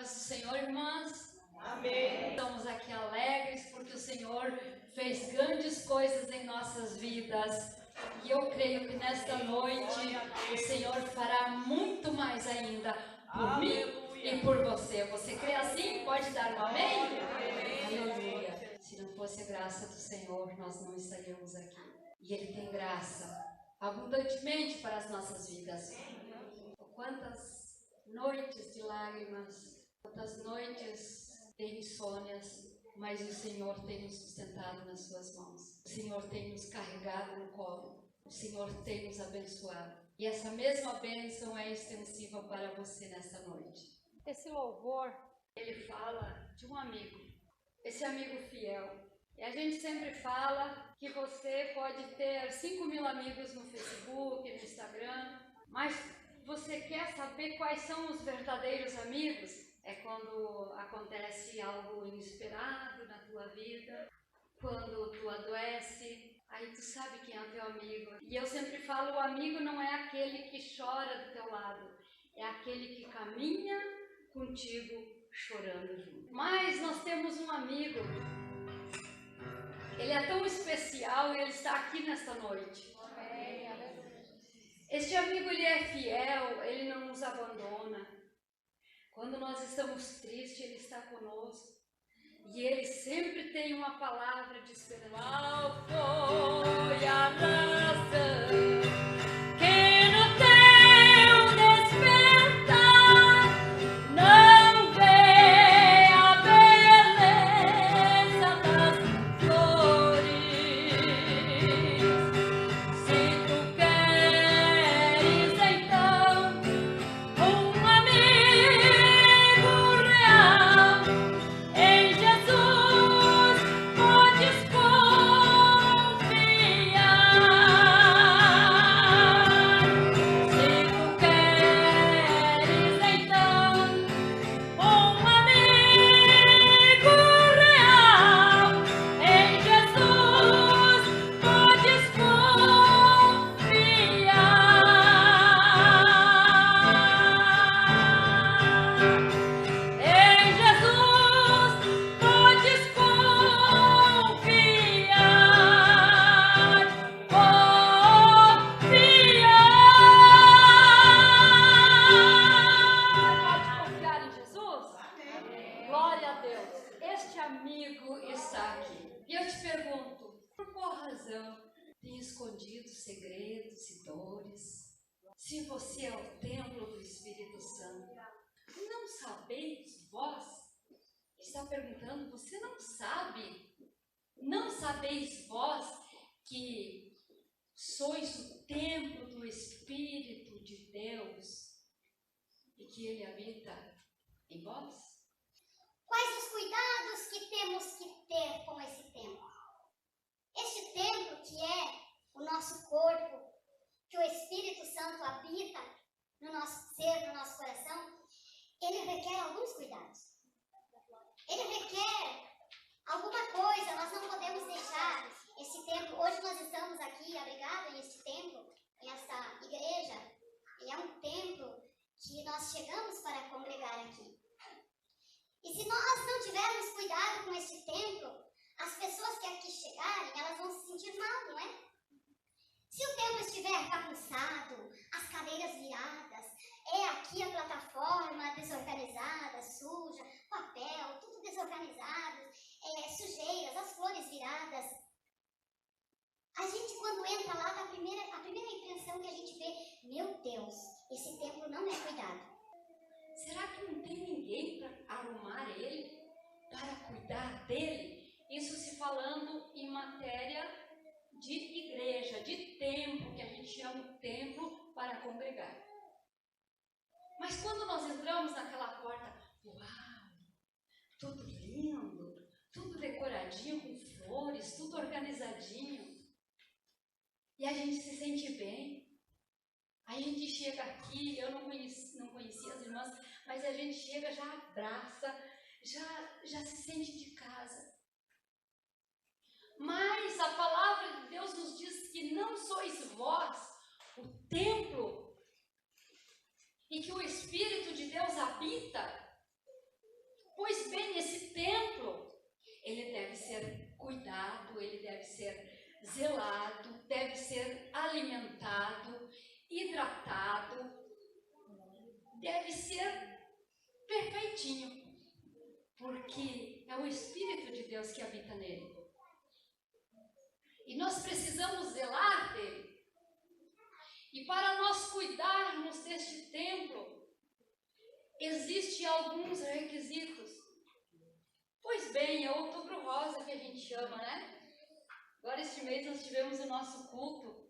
paz do Senhor, irmãs. Amém. Estamos aqui alegres porque o Senhor fez grandes coisas em nossas vidas. E eu creio que nesta noite o Senhor fará muito mais ainda por mim e por você. Você crê assim? Pode dar um amém? Aleluia. Se não fosse a graça do Senhor, nós não estaríamos aqui. E Ele tem graça abundantemente para as nossas vidas. Quantas noites de lágrimas, quantas noites de insônias, mas o Senhor tem nos sustentado nas suas mãos. O Senhor tem nos carregado no colo. O Senhor tem nos abençoado. E essa mesma bênção é extensiva para você nesta noite. Esse louvor, ele fala de um amigo. Esse amigo fiel. E a gente sempre fala que você pode ter 5.000 amigos no Facebook, no Instagram, mas você quer saber quais são os verdadeiros amigos? É quando acontece algo inesperado na tua vida, quando tu adoece, aí tu sabe quem é teu amigo. E eu sempre falo, o amigo não é aquele que chora do teu lado, é aquele que caminha contigo chorando junto. Mas nós temos um amigo, ele é tão especial e ele está aqui nesta noite. Este amigo, ele é fiel, ele não nos abandona. Quando nós estamos tristes, ele está conosco. E ele sempre tem uma palavra de esperança. Qual foi a razão que no teu despertar não vê a beleza das flores? Se tu queres então um amigo real, em Jesus podes confiar. Se tu queres então um amigo real, em Jesus podes confiar. Em Jesus podes confiar, Pode confiar em Jesus? Glória a Deus. Este amigo está aqui. E eu te pergunto, por qual razão tem escondido segredos e dores? Se você é o templo do Espírito Santo, não sabeis vós? Está perguntando, você não sabe? Não sabeis vós que sois o templo do Espírito de Deus e que Ele habita em vós? Quais os cuidados que temos que ter com esse templo? Este templo que é o nosso corpo, que o Espírito Santo habita no nosso ser, no nosso coração, ele requer alguns cuidados. Ele requer alguma coisa, nós não podemos deixar este templo. Hoje nós estamos aqui abrigados neste templo, nesta igreja, e é um templo que nós chegamos para congregar aqui. E se nós não tivermos cuidado com este templo, as pessoas que aqui chegarem, elas vão se sentir mal, não é? Se o templo estiver bagunçado, as cadeiras viradas, é aqui a plataforma desorganizada, suja, papel, tudo desorganizado, sujeiras, as flores viradas. A gente quando entra lá, a primeira impressão que a gente vê, meu Deus, esse templo não é cuidado. Será que não tem ninguém para arrumar ele, para cuidar dele? Isso se falando em matéria de igreja, de templo, que a gente chama o templo para congregar. Mas quando nós entramos naquela porta, uau, tudo lindo, tudo decoradinho com flores, tudo organizadinho. E a gente se sente bem. A gente chega aqui, eu não conhecia as irmãs, mas a gente chega, já abraça, já se sente de casa. Mas a palavra de Deus nos diz que não sois vós o templo e que o Espírito de Deus habita zelado, deve ser alimentado, hidratado, deve ser perfeitinho, porque é o Espírito de Deus que habita nele. E nós precisamos zelar dele. E para nós cuidarmos deste templo, existem alguns requisitos. Pois bem, é Outubro Rosa que a gente chama, né? Agora este mês nós tivemos o nosso culto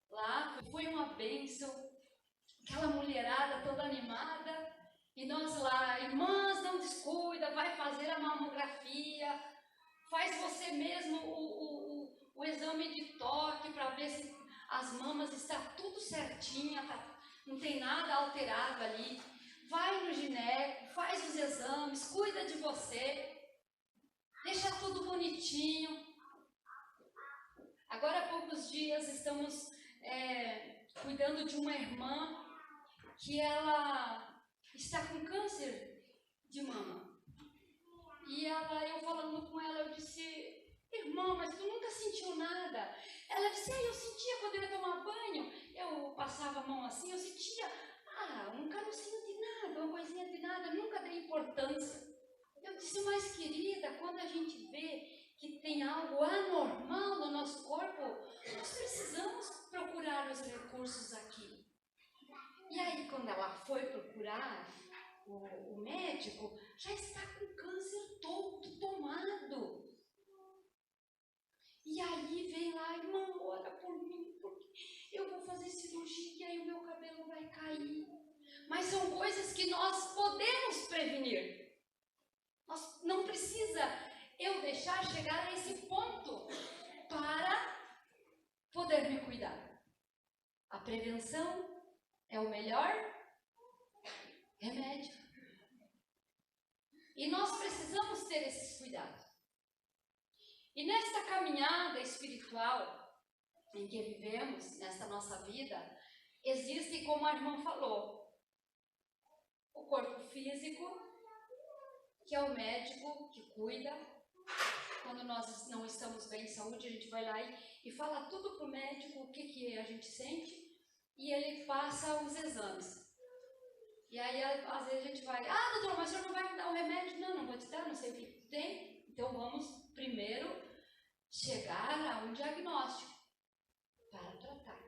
lá, foi uma bênção, aquela mulherada toda animada, e nós lá, irmãs, não descuida, vai fazer a mamografia, faz você mesmo o exame de toque para ver se as mamas estão tudo certinha, não tem nada alterado ali. Vai no gineco, faz os exames, cuida de você, deixa tudo bonitinho. Agora há poucos dias estamos cuidando de uma irmã que ela está com câncer de mama. E eu falando com ela, eu disse, irmã, mas tu nunca sentiu nada? Ela disse, eu sentia quando eu ia tomar banho, eu passava a mão assim, eu sentia, um carocinho de nada, uma coisinha de nada, nunca dei importância. Eu disse, mas querida, quando a gente vê que tem algo anormal no nosso corpo, nós precisamos procurar os recursos aqui. E aí, quando ela foi procurar o médico, já está com câncer todo tomado. E aí vem lá, irmã, ora por mim, porque eu vou fazer cirurgia e aí o meu cabelo vai cair. Mas são coisas que nós podemos prevenir. Nós não precisa eu deixar chegar a esse ponto para poder me cuidar. A prevenção é o melhor remédio. E nós precisamos ter esses cuidados. E nesta caminhada espiritual em que vivemos, nesta nossa vida, existe, como a irmã falou, o corpo físico, que é o médico que cuida. Quando nós não estamos bem de saúde, a gente vai lá e fala tudo para o médico, o que a gente sente, e ele passa os exames. E aí, às vezes, a gente vai, doutor, mas o senhor não vai me dar um remédio? Não vou te dar, não sei o que tem. Então, vamos primeiro chegar a um diagnóstico para tratar.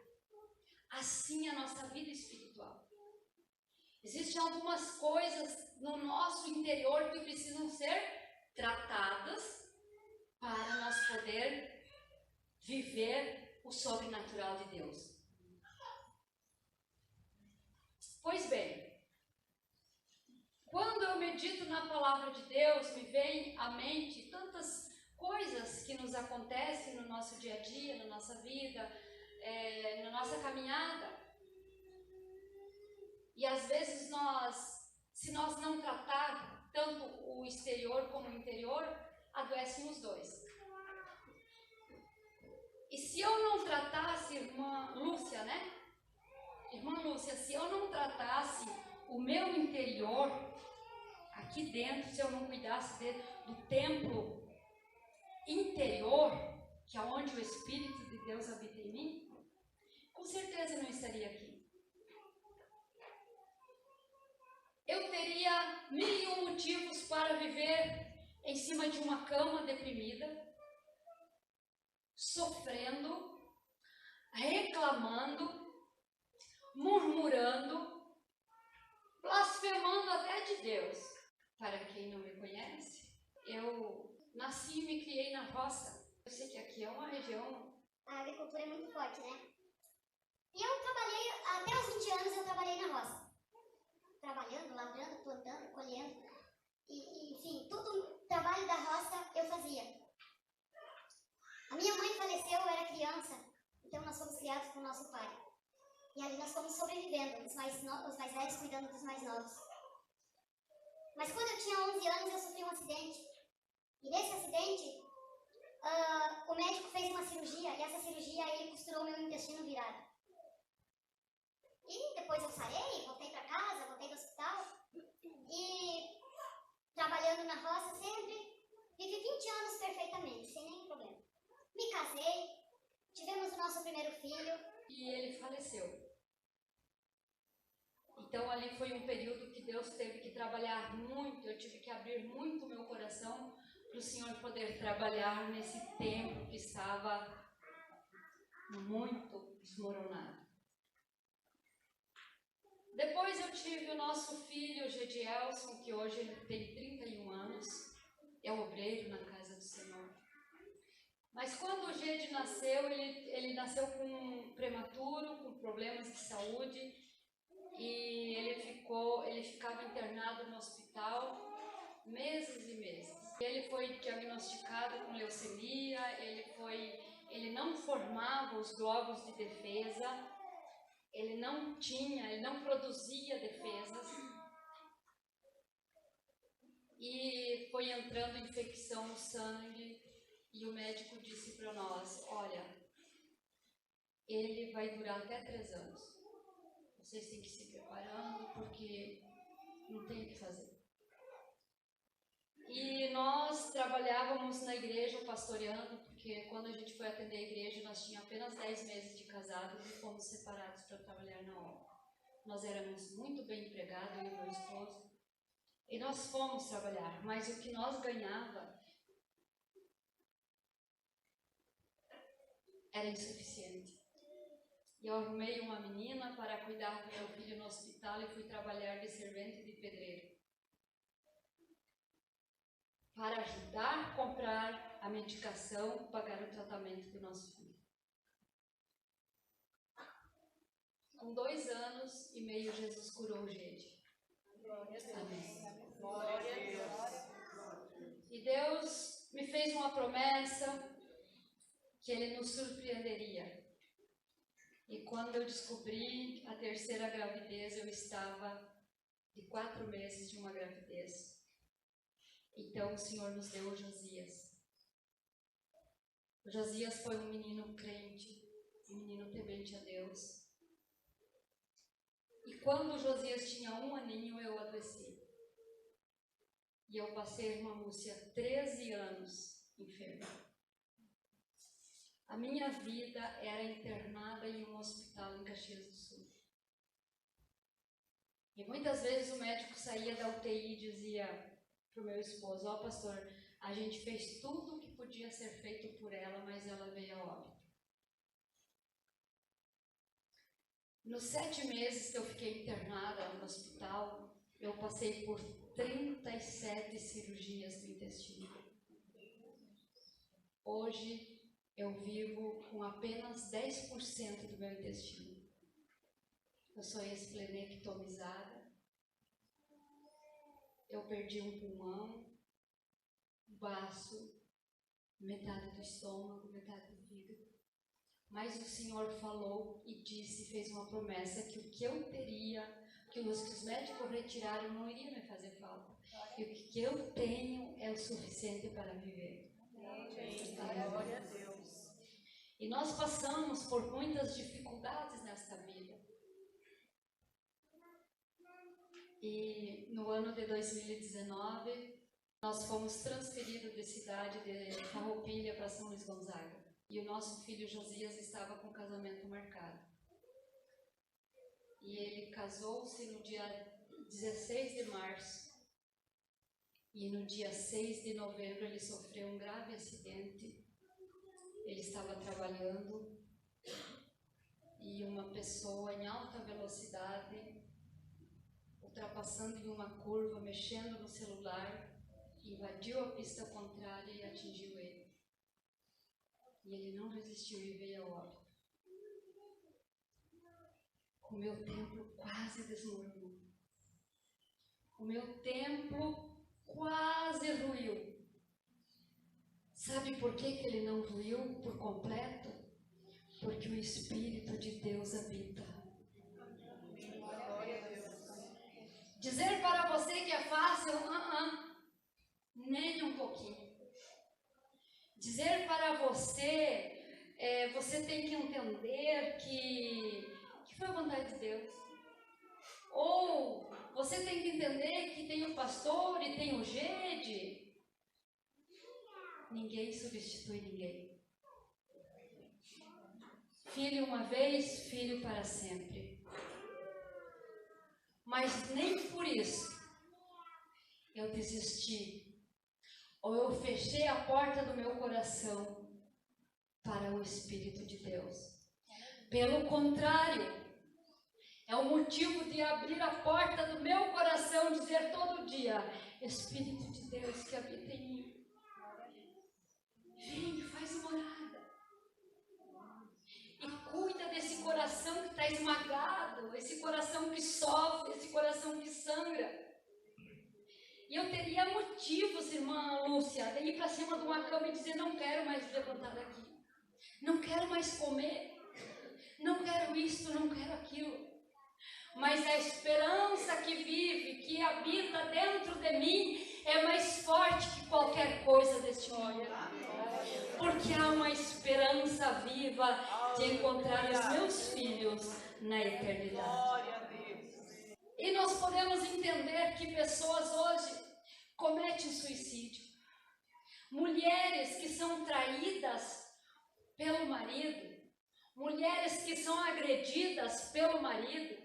Assim é a nossa vida espiritual. Existem algumas coisas no nosso interior que precisam ser tratadas para nós poder viver o sobrenatural de Deus. Pois bem, quando eu medito na palavra de Deus, me vem à mente tantas coisas que nos acontecem no nosso dia a dia, na nossa vida, na nossa caminhada. E às vezes se nós não tratar tanto o exterior como o interior, adoecem os dois. E se eu não tratasse, irmã Lúcia, Irmã Lúcia, se eu não tratasse o meu interior, aqui dentro, se eu não cuidasse do templo interior, que é onde o Espírito de Deus habita em mim, com certeza eu não estaria aqui. Eu teria 1000 motivos para viver em cima de uma cama deprimida, sofrendo, reclamando, murmurando, blasfemando até de Deus. Para quem não me conhece, eu nasci e me criei na roça. Eu sei que aqui é uma região... A agricultura é muito forte, né? E eu trabalhei, até os 20 anos eu trabalhei na roça. Trabalhando, lavrando, plantando, colhendo. E, enfim, todo trabalho da roça eu fazia. A minha mãe faleceu, eu era criança, então nós fomos criados com o nosso pai. E ali nós fomos sobrevivendo, os mais velhos cuidando dos mais novos. Mas quando eu tinha 11 anos, eu sofri um acidente. E nesse acidente, o médico fez uma cirurgia, e essa cirurgia ele costurou meu intestino virado. E depois eu sarei, voltei para casa, voltei do hospital. E trabalhando na roça sempre, vivi 20 anos perfeitamente, sem nenhum problema. Me casei, tivemos o nosso primeiro filho. E ele faleceu. Então ali foi um período que Deus teve que trabalhar muito, eu tive que abrir muito o meu coração para o Senhor poder trabalhar nesse tempo que estava muito desmoronado. Depois eu tive o nosso filho, Gedielson, que hoje ele tem 31 anos, é obreiro na casa do Senhor. Mas quando o Gede nasceu, ele nasceu com prematuro, com problemas de saúde, e ele ficava internado no hospital meses e meses. Ele foi diagnosticado com leucemia, ele não formava os glóbulos de defesa, ele não produzia defesas, e foi entrando infecção no sangue, e o médico disse para nós, olha, ele vai durar até 3 anos. Vocês têm que ir se preparando, porque não tem o que fazer. E nós trabalhávamos na igreja pastoreando, porque quando a gente foi atender a igreja, nós tínhamos apenas 10 meses de casados e fomos separados para trabalhar na obra. Nós éramos muito bem empregados, eu e meu esposo, e nós fomos trabalhar, mas o que nós ganhava era insuficiente. E eu arrumei uma menina para cuidar do meu filho no hospital e fui trabalhar de servente de pedreiro, para ajudar a comprar a medicação, pagar o tratamento do nosso filho. Com 2 anos e meio, Jesus curou o Gede. Amém. Glória a Deus. E Deus me fez uma promessa que Ele nos surpreenderia. E quando eu descobri a 3ª gravidez, eu estava de 4 meses de uma gravidez. Então o Senhor nos deu o Josias. O Josias foi um menino crente, um menino temente a Deus. E quando o Josias tinha 1 aninho, eu adoeci. E eu passei uma Múcia 13 anos enferma. A minha vida era internada em um hospital em Caxias do Sul. E muitas vezes o médico saía da UTI e dizia para o meu esposo, ó pastor, a gente fez tudo o que podia ser feito por ela, mas ela veio a óbito. Nos 7 meses que eu fiquei internada no hospital, eu passei por 37 cirurgias do intestino. Hoje, eu vivo com apenas 10% do meu intestino. Eu sou esplenectomizada. Eu perdi um pulmão, um baço, metade do estômago, metade do fígado. Mas o Senhor falou e disse, fez uma promessa que o que eu teria, que os médicos retiraram, não iria me fazer falta. E o que eu tenho é o suficiente para viver. Glória a Deus. E nós passamos por muitas dificuldades nesta vida. E no ano de 2019, nós fomos transferidos de cidade de Farroupilha para São Luís Gonzaga. E o nosso filho Josias estava com o casamento marcado. E ele casou-se no dia 16 de março. E no dia 6 de novembro ele sofreu um grave acidente. Ele estava trabalhando e uma pessoa em alta velocidade, ultrapassando em uma curva, mexendo no celular, invadiu a pista contrária e atingiu ele. E ele não resistiu e veio ao óbito. O meu templo quase desmoronou. O meu templo quase ruiu. Sabe por que ele não ruiu por completo? Porque o Espírito de Deus habita. Dizer para você que é fácil, nem um pouquinho. Dizer para você, você tem que entender que foi a vontade de Deus. Ou você tem que entender que tem o pastor e tem o Gede. Ninguém substitui ninguém. Filho uma vez, filho para sempre. Mas nem por isso eu desisti, ou eu fechei a porta do meu coração para o Espírito de Deus. Pelo contrário, é o motivo de abrir a porta do meu coração, dizer todo dia: Espírito de Deus que habita em mim, vem, faz morada. E cuida desse coração que está esmagado, esse coração que sofre, esse coração que sangra. E eu teria motivos, irmã Lúcia, de ir para cima de uma cama e dizer: não quero mais levantar daqui, não quero mais comer, não quero isto, não quero aquilo. Mas a esperança que vive, que habita dentro de mim, é mais forte que qualquer coisa deste mundo. Porque há uma esperança viva de encontrar os meus filhos na eternidade. E nós podemos entender que pessoas hoje cometem suicídio. Mulheres que são traídas pelo marido, mulheres que são agredidas pelo marido,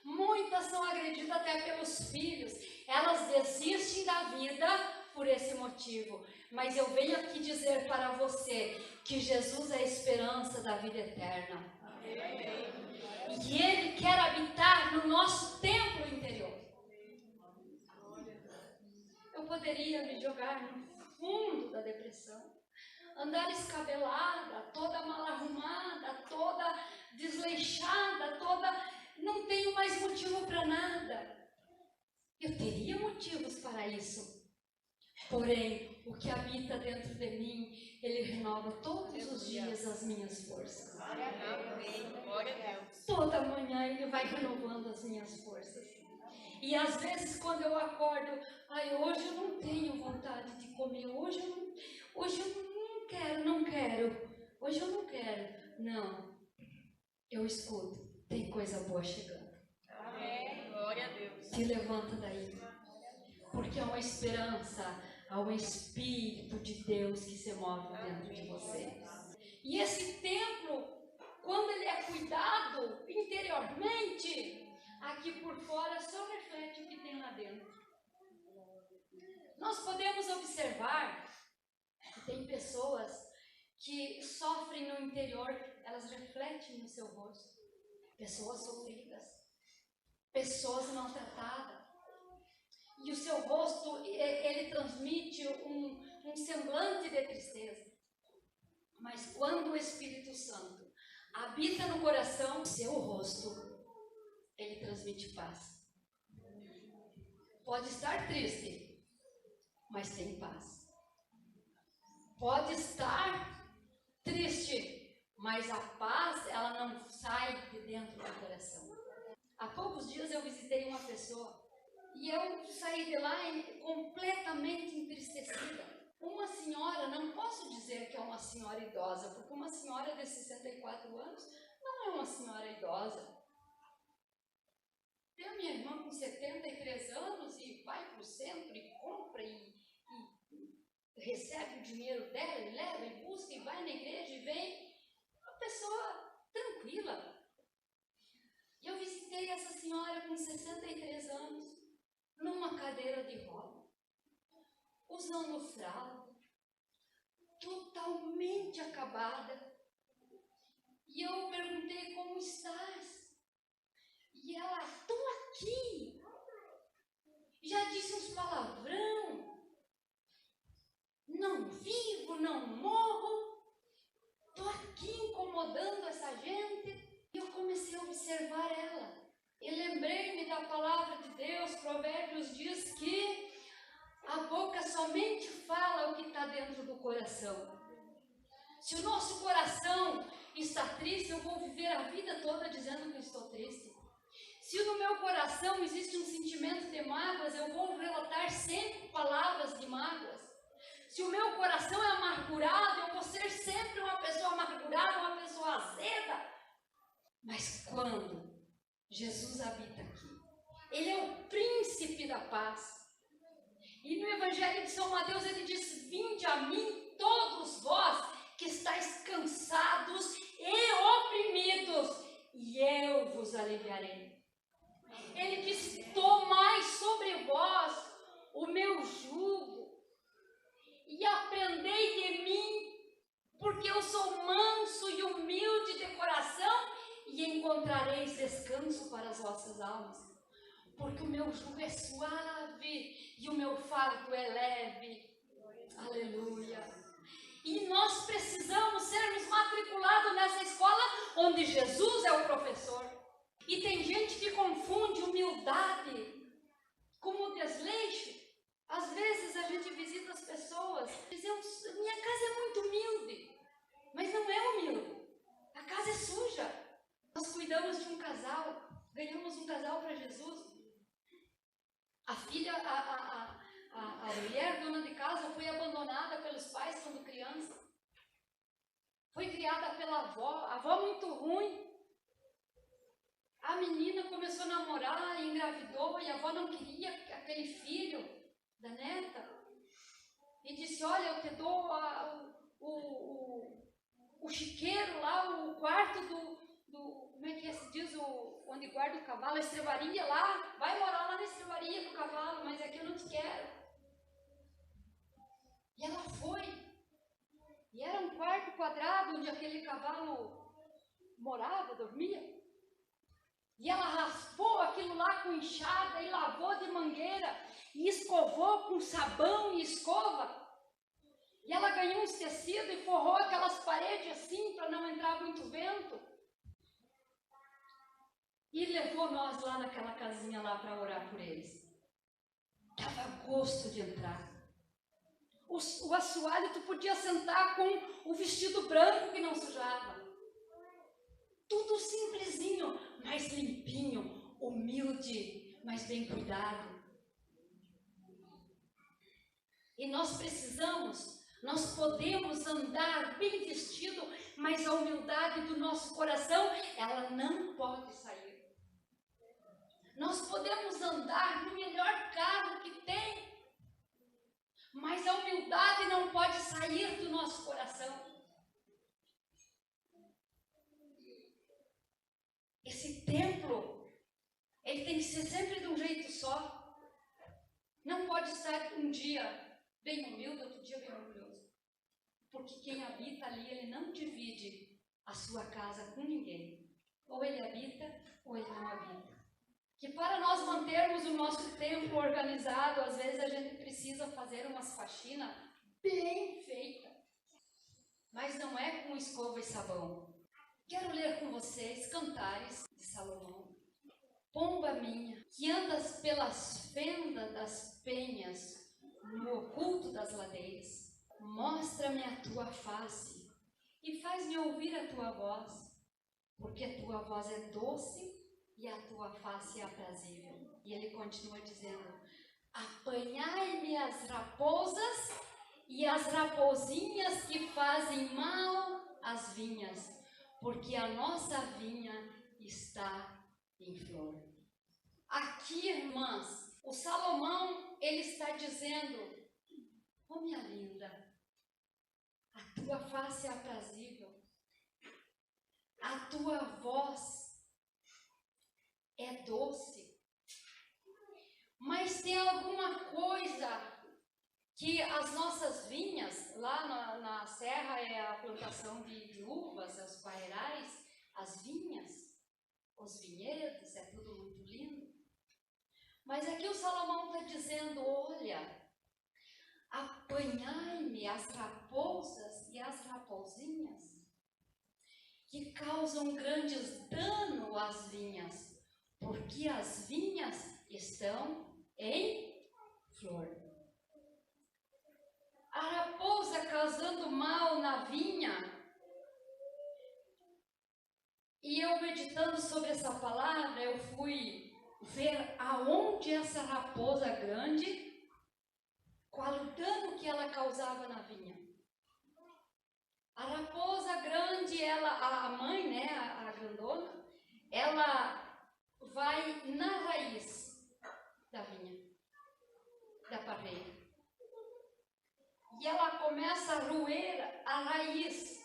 muitas são agredidas até pelos filhos. Elas desistem da vida por esse motivo. Mas eu venho aqui dizer para você que Jesus é a esperança da vida eterna. E Ele quer habitar no nosso templo interior. Eu poderia me jogar no fundo da depressão, andar escabelada, toda mal arrumada, toda desleixada, não tenho mais motivo para nada. Eu teria motivos para isso. Porém, o que habita dentro de mim, Ele renova todos os dias as minhas forças. Toda manhã Ele vai renovando as minhas forças. E às vezes quando eu acordo, hoje eu não tenho vontade de comer, hoje eu não quero, hoje eu não quero. Não, eu escuto, tem coisa boa chegando. Amém. Glória a Deus. Se levanta daí, porque há uma esperança, há um Espírito de Deus que se move dentro de você. E esse templo, quando ele é cuidado interiormente, aqui por fora só reflete o que tem lá dentro. Nós podemos observar que tem pessoas que sofrem no interior, elas refletem no seu rosto. Pessoas sofridas, pessoas maltratadas. E o seu rosto, ele transmite um semblante de tristeza. Mas quando o Espírito Santo habita no coração, seu rosto, ele transmite paz. Pode estar triste, mas tem paz. Pode estar triste, mas a paz, ela não sai de dentro do coração. Há poucos dias eu visitei uma pessoa e eu saí de lá completamente entristecida. Uma senhora, não posso dizer que é uma senhora idosa, porque uma senhora de 64 anos não é uma senhora idosa. Tem a minha irmã com 73 anos e vai para o centro e compra e recebe o dinheiro dela e leva e busca e vai na igreja e vem. Uma pessoa tranquila. E eu visitei essa senhora com 63 anos, numa cadeira de roda, usando fralda, totalmente acabada. E eu perguntei: como estás? E ela: estou aqui. Já disse uns palavrão, não vivo, não morro, estou aqui incomodando essa gente. E eu comecei a observar ela. E lembrei-me da palavra de Deus. Provérbios diz que a boca somente fala o que está dentro do coração. Se o nosso coração está triste, eu vou viver a vida toda dizendo que eu estou triste. Se no meu coração existe um sentimento de mágoas, eu vou relatar sempre palavras de mágoas. Se o meu coração é amargurado, eu vou ser sempre uma pessoa amargurada, uma pessoa azeda. Mas quando Jesus habita aqui, Ele é o príncipe da paz. E no Evangelho de São Mateus ele diz: vinde a mim todos vós que estáis cansados e oprimidos, porque eu sou manso e humilde de coração, e encontrareis descanso para as vossas almas. Porque o meu jugo é suave e o meu fardo é leve. Aleluia. E nós precisamos sermos matriculados nessa escola onde Jesus é o professor. E tem gente que confunde humildade com desleixo. Às vezes a gente visita as pessoas e dizemos, minha casa é muito humilde. Mas não é humilde. A casa é suja. Nós cuidamos de um casal, ganhamos um casal para Jesus. A filha, a mulher dona de casa foi abandonada pelos pais quando criança. Foi criada pela avó, a avó muito ruim. A menina começou a namorar, engravidou e a avó não queria aquele filho da neta. E disse, olha, eu te dou o chiqueiro lá, o quarto como é que se diz, onde guarda o cavalo, a estrebaria lá, vai morar lá na estrebaria com o cavalo, mas aqui eu não te quero. E ela foi. E era um quarto quadrado onde aquele cavalo morava, dormia. E ela raspou aquilo lá com enxada e lavou de mangueira e escovou com sabão e escova. E ela ganhou uns tecidos e forrou aquelas paredes assim para não entrar muito vento. E levou nós lá naquela casinha lá para orar por eles. Dava gosto de entrar. O assoalho tu podia sentar com o vestido branco que não sujava. Tudo simplesinho, mas limpinho, humilde, mas bem cuidado. E nós podemos andar bem vestido, mas a humildade do nosso coração, ela não pode sair. Nós podemos andar no melhor carro que tem, mas a humildade não pode sair do nosso coração. Esse templo, ele tem que ser sempre de um jeito só. Não pode estar um dia bem humilde, outro dia bem orgulhoso. Porque quem habita ali, ele não divide a sua casa com ninguém. Ou ele habita, ou ele não habita. Que para nós mantermos o nosso templo organizado, às vezes a gente precisa fazer umas faxinas bem feitas. Mas não é com escova e sabão. Quero ler com vocês Cantares de Salomão. Pomba minha, que andas pelas fendas das penhas, no oculto das ladeiras, mostra-me a tua face e faz-me ouvir a tua voz, porque a tua voz é doce e a tua face é aprazível. E ele continua dizendo, apanhai-me as raposas e as raposinhas que fazem mal às vinhas, porque a nossa vinha está em flor. Aqui, irmãs, o Salomão, ele está dizendo, oh minha linda, a tua face é aprazível, a tua voz é doce, mas tem alguma coisa que as nossas vinhas, lá na serra é a plantação de uvas, os parreirais, as vinhas, os vinhedos, é tudo muito lindo. Mas aqui o Salomão está dizendo, olha, apanhai-me as raposas e as raposinhas que causam grandes danos às vinhas, porque as vinhas estão em flor. A raposa causando mal na vinha, e eu meditando sobre essa palavra, eu fui ver aonde essa raposa grande, qual o dano que ela causava na vinha. A raposa grande, a mãe, né, a grandona, ela vai na raiz da vinha, da parreira. E ela começa a roer a raiz.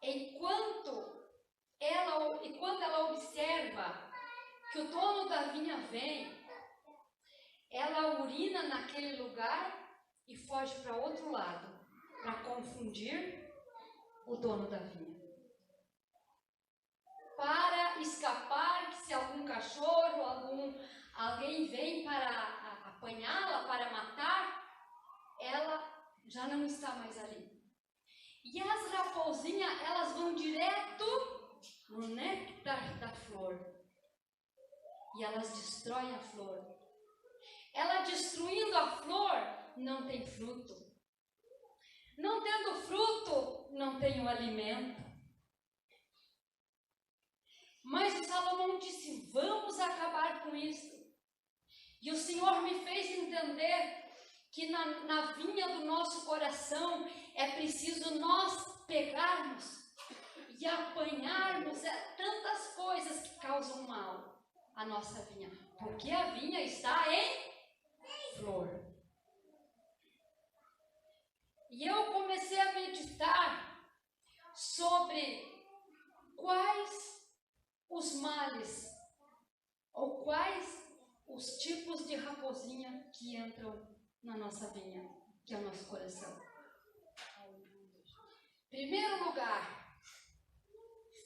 Enquanto ela observa que o dono da vinha vem, ela urina naquele lugar e foge para outro lado. para confundir o dono da vinha. Para escapar que se algum cachorro, alguém vem para apanhá-la, para matar, ela já não está mais ali. E as raposinhas, elas vão direto no néctar da flor. E elas destroem a flor. Ela destruindo a flor, não tem fruto. Não tendo fruto, não tem o alimento. Mas o Salomão disse, vamos acabar com isso. E o Senhor me fez entender que na vinha do nosso coração é preciso nós pegarmos e apanharmos tantas coisas que causam mal à nossa vinha. Porque a vinha está em flor. E eu comecei a meditar sobre quais os males ou quais os tipos de raposinha que entram na nossa vinha, que é o nosso coração. Primeiro lugar,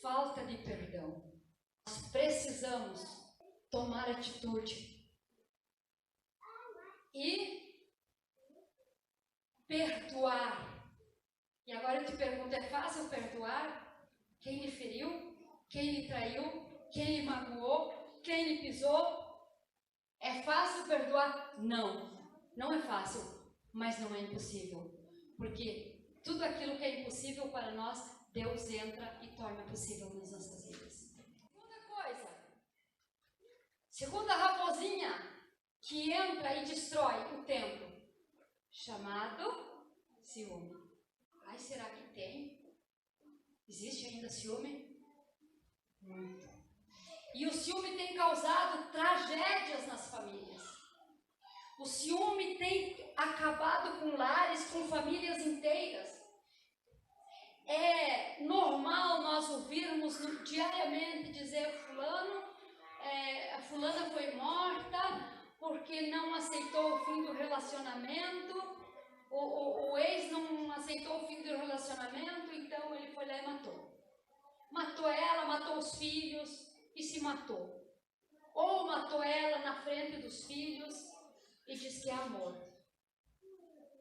falta de perdão. Nós precisamos tomar atitude e perdoar. E agora eu te pergunto, é fácil perdoar quem lhe feriu, quem lhe traiu, quem lhe magoou, quem lhe pisou? É fácil perdoar? Não, não é fácil, mas não é impossível. Porque tudo aquilo que é impossível para nós, Deus entra e torna possível nas nossas vidas. Segunda coisa, segunda raposinha que entra e destrói o templo, chamado ciúme. Ai, será que tem? Existe ainda ciúme? Muito. E o ciúme tem causado tragédias nas famílias. O ciúme tem acabado com lares, com famílias inteiras. É normal nós ouvirmos diariamente dizer a fulana foi morta porque não aceitou o fim do relacionamento. O ex não aceitou o fim do relacionamento, então ele foi lá e matou. Matou ela, matou os filhos e se matou. Ou matou ela na frente dos filhos e diz que é amor.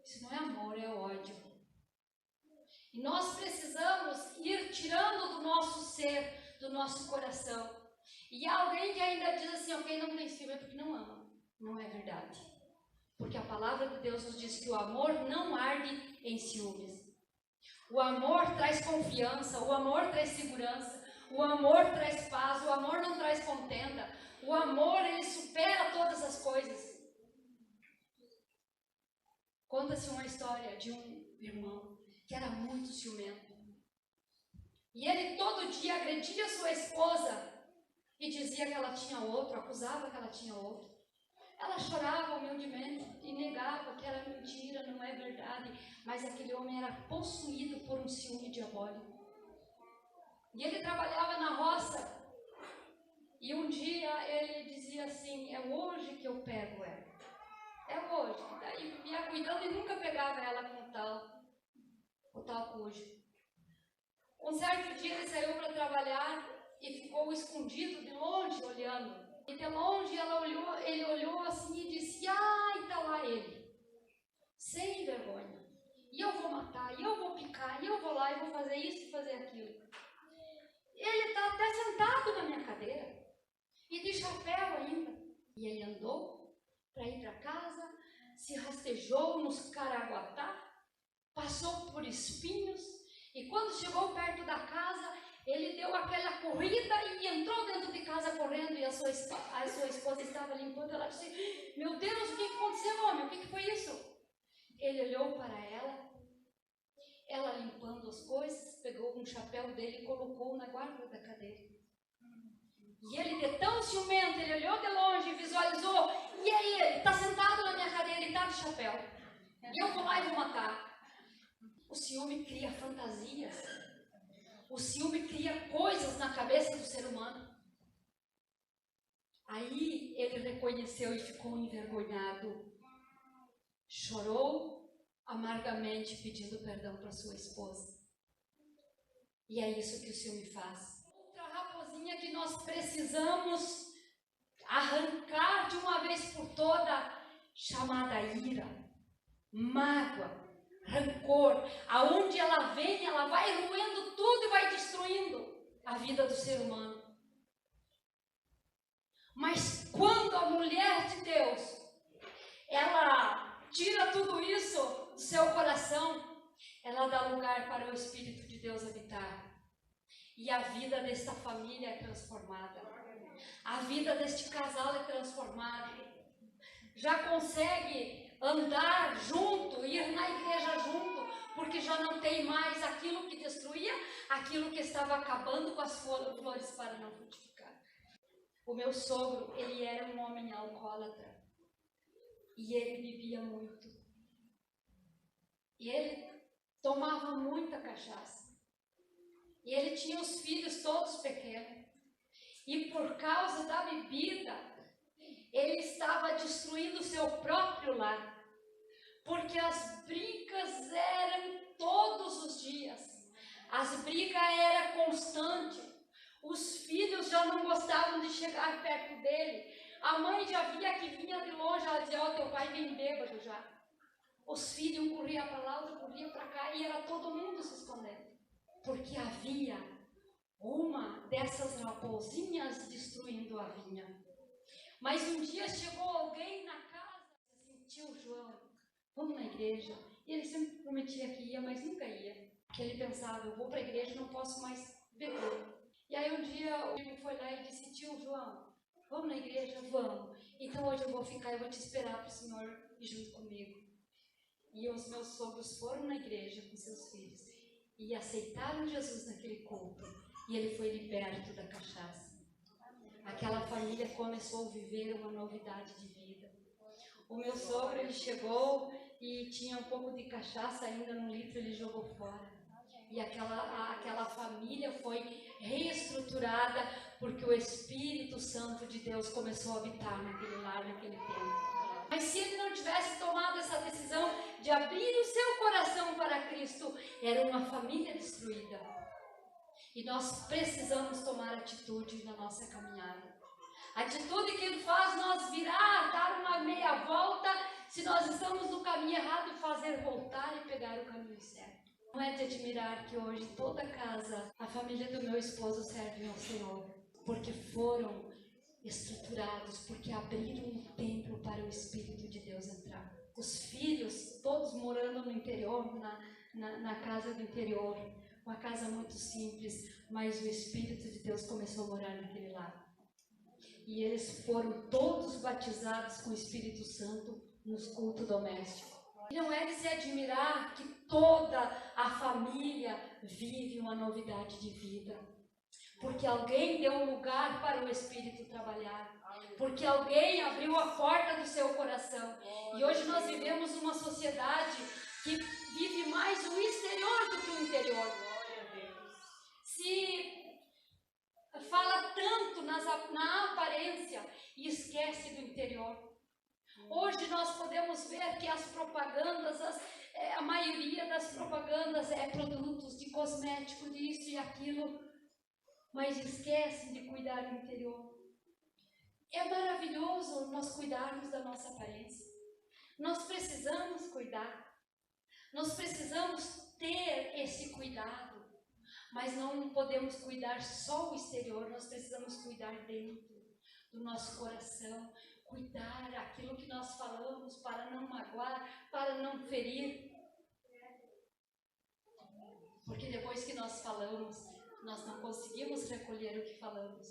Isso não é amor, é ódio. E nós precisamos ir tirando do nosso ser, do nosso coração. E há alguém que ainda diz assim, quem não tem ciúme é porque não ama. Não é verdade. Porque a palavra de Deus nos diz que o amor não arde em ciúmes. O amor traz confiança, o amor traz segurança, o amor traz paz, o amor não traz contenda. O amor, ele supera todas as coisas. Conta-se uma história de um irmão que era muito ciumento. E ele todo dia agredia sua esposa e dizia que ela tinha outro, acusava que ela tinha outro. Ela chorava humildemente e negava que era mentira, não é verdade. Mas aquele homem era possuído por um ciúme diabólico. E ele trabalhava na roça. E um dia ele dizia assim, é hoje que eu pego ela. É hoje. Daí ia cuidando e nunca pegava ela com o tal cujo. Um certo dia ele saiu para trabalhar e ficou escondido de longe olhando. E de longe ele olhou assim e disse, tá lá ele. Sem vergonha. E eu vou matar, e eu vou picar, e eu vou lá e vou fazer isso e fazer aquilo. Ele está até sentado na minha cadeira. E de chapéu ainda. E ele andou para ir para casa, se rastejou nos caraguatá, passou por espinhos, e quando chegou perto da casa, ele deu aquela corrida e entrou dentro de casa correndo, e a sua esposa estava limpando. Ela disse, meu Deus, o que aconteceu, homem? O que foi isso? Ele olhou para ela limpando as coisas, pegou um chapéu dele e colocou na guarda da cadeira. E ele, de tão ciumento, ele olhou de longe e visualizou, e aí ele está sentado na minha cadeira e está de chapéu. E eu vou lá e vou matar. O ciúme cria fantasias. O ciúme cria coisas na cabeça do ser humano. Aí ele reconheceu e ficou envergonhado. Chorou amargamente pedindo perdão para sua esposa. E é isso que o ciúme faz. Outra raposinha que nós precisamos arrancar de uma vez por toda, chamada ira, mágoa, rancor. Aonde ela vem, ela vai roendo tudo e vai destruindo a vida do ser humano. Mas quando a mulher de Deus, ela tira tudo isso do seu coração, ela dá lugar para o Espírito de Deus habitar. E a vida desta família é transformada. A vida deste casal é transformada. Já consegue andar junto, ir na igreja junto, porque já não tem mais aquilo que destruía, aquilo que estava acabando com as flores para não frutificar. O meu sogro, ele era um homem alcoólatra. E ele bebia muito. E ele tomava muita cachaça. E ele tinha os filhos todos pequenos. E por causa da bebida, ele estava destruindo o seu próprio lar. Porque as brigas eram todos os dias. As brigas eram constantes. Os filhos já não gostavam de chegar perto dele. A mãe já via que vinha de longe, ela dizia, ó, teu pai vem bêbado já. Os filhos, um corria para lá, outro corria para cá, e era todo mundo se escondendo. Porque havia uma dessas raposinhas destruindo a vinha. Mas um dia chegou alguém na casa, assim, tio João, vamos na igreja. E ele sempre prometia que ia, mas nunca ia. Porque ele pensava, eu vou para a igreja, não posso mais beber. E aí um dia o amigo foi lá e disse, tio João, vamos na igreja? Vamos. Então hoje eu vou ficar, eu vou te esperar para o senhor ir junto comigo. E os meus sogros foram na igreja com seus filhos e aceitaram Jesus naquele culto. E ele foi liberto da cachaça. Aquela família começou a viver uma novidade de vida. O meu sogro, ele chegou e tinha um pouco de cachaça ainda no litro, ele jogou fora. E aquela família foi reestruturada porque o Espírito Santo de Deus começou a habitar naquele lar, naquele tempo. Mas se ele não tivesse tomado essa decisão de abrir o seu coração para Cristo, era uma família destruída. E nós precisamos tomar atitude na nossa caminhada. A atitude que faz nós virar, dar uma meia volta, se nós estamos no caminho errado, e fazer voltar e pegar o caminho certo. Não é de admirar que hoje toda a casa, a família do meu esposo serve ao Senhor, porque foram estruturados, porque abriram um templo para o Espírito de Deus entrar. Os filhos, todos morando no interior, na casa do interior, uma casa muito simples, mas o Espírito de Deus começou a morar naquele lar. E eles foram todos batizados com o Espírito Santo nos cultos domésticos. E não é de se admirar que toda a família vive uma novidade de vida. Porque alguém deu lugar para o Espírito trabalhar. Porque alguém abriu a porta do seu coração. E hoje nós vivemos uma sociedade que vive mais o exterior do que o interior. Se fala tanto na aparência e esquece do interior. Hoje nós podemos ver que as propagandas, a maioria das propagandas é produtos de cosmético, disso e aquilo, mas esquecem de cuidar do interior. É maravilhoso nós cuidarmos da nossa aparência. Nós precisamos cuidar. Nós precisamos ter esse cuidado. Mas não podemos cuidar só o exterior, nós precisamos cuidar dentro do nosso coração. Cuidar aquilo que nós falamos para não magoar, para não ferir. Porque depois que nós falamos, nós não conseguimos recolher o que falamos.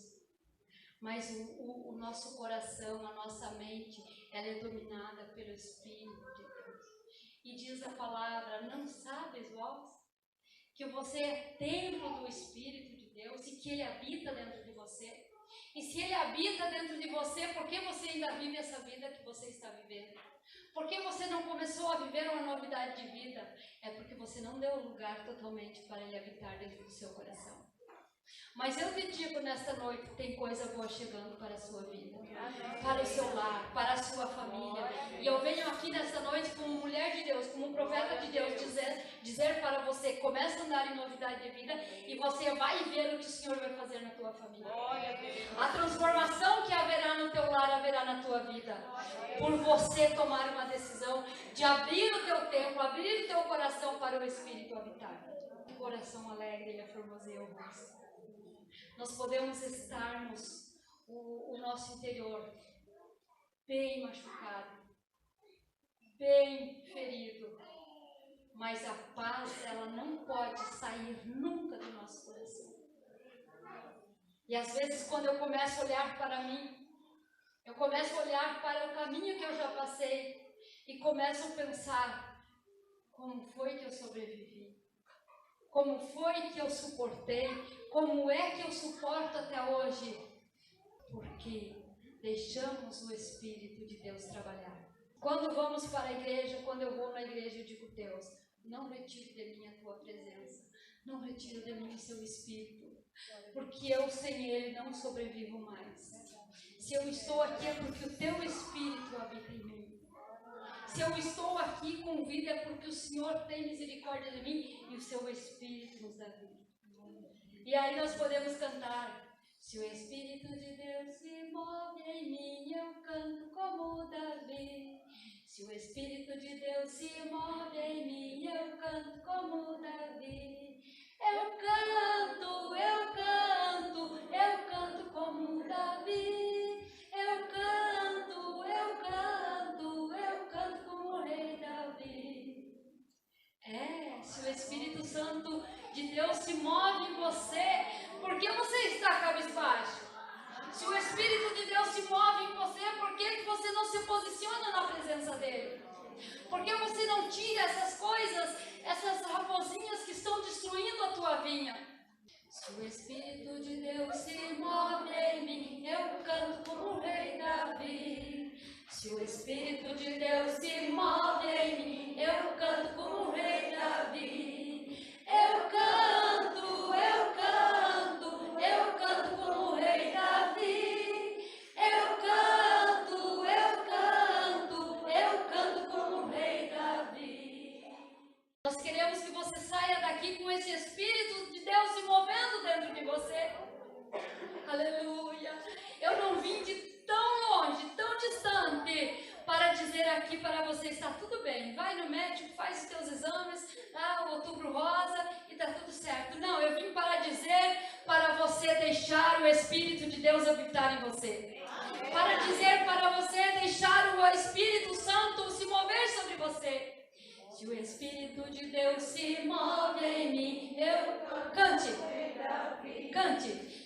Mas o nosso coração, a nossa mente, ela é dominada pelo Espírito de Deus. E diz a palavra, não sabes vós que você é templo do Espírito de Deus e que Ele habita dentro de você? E se Ele habita dentro de você, por que você ainda vive essa vida que você está vivendo? Por que você não começou a viver uma novidade de vida? É porque você não deu lugar totalmente para Ele habitar dentro do seu coração. Mas eu te digo nesta noite, tem coisa boa chegando para a sua vida, para o seu lar, para a sua família. E eu venho aqui nesta noite como mulher de Deus Deus, como um profeta de Deus, dizer para você, começa a andar em novidade de vida e você vai ver o que o Senhor vai fazer na tua família. A transformação que haverá no teu lar, haverá na tua vida. Por você tomar uma decisão de abrir o teu templo, abrir o teu coração para o Espírito habitar. O coração alegre, ele aformoseia o rosto. Nós podemos estarmos o nosso interior bem machucado, bem ferido, mas a paz, ela não pode sair nunca do nosso coração. E às vezes, quando eu começo a olhar para mim, eu começo a olhar para o caminho que eu já passei e começo a pensar, como foi que eu sobrevivi? Como foi que eu suportei? Como é que eu suporto até hoje? Porque deixamos o Espírito de Deus trabalhar. Quando vamos para a igreja, quando eu vou na igreja, eu digo, Deus, não retire de mim a tua presença, não retire de mim o seu Espírito, porque eu sem ele não sobrevivo mais. Se eu estou aqui é porque o teu Espírito habita em mim. Se eu estou aqui com vida é porque o Senhor tem misericórdia de mim e o seu Espírito nos dá vida. E aí nós podemos cantar. Se o Espírito de Deus se move em mim, eu canto como Davi. Se o Espírito de Deus se move em mim, eu canto como Davi. Eu canto, eu canto, eu canto como Davi. Eu canto, eu canto, eu canto como o rei Davi. Se o Espírito Santo de Deus se move em você, por que você está cabisbaixo? Se o Espírito de Deus se move em você, por que você não se posiciona na presença dele? Por que você não tira essas coisas, essas raposinhas que estão destruindo a tua vinha? Se o Espírito de Deus se move em mim, eu canto como o rei Davi. Se o Espírito de Deus se move em mim, eu canto como o rei Davi. Eu canto, eu canto, eu canto como o rei Davi. Eu canto, eu canto, eu canto como o rei Davi. Nós queremos que você saia daqui com esse Espírito de Deus se movendo dentro de você. Aleluia. Eu não vim de tão longe, tão distante, para dizer aqui para você, está tudo bem, vai no médico, faz os teus exames, tá, o outubro rosa e está tudo certo. Não, eu vim para dizer para você deixar o Espírito de Deus habitar em você. Para dizer para você deixar o Espírito Santo se mover sobre você. Se o Espírito de Deus se move em mim, eu cante, cante.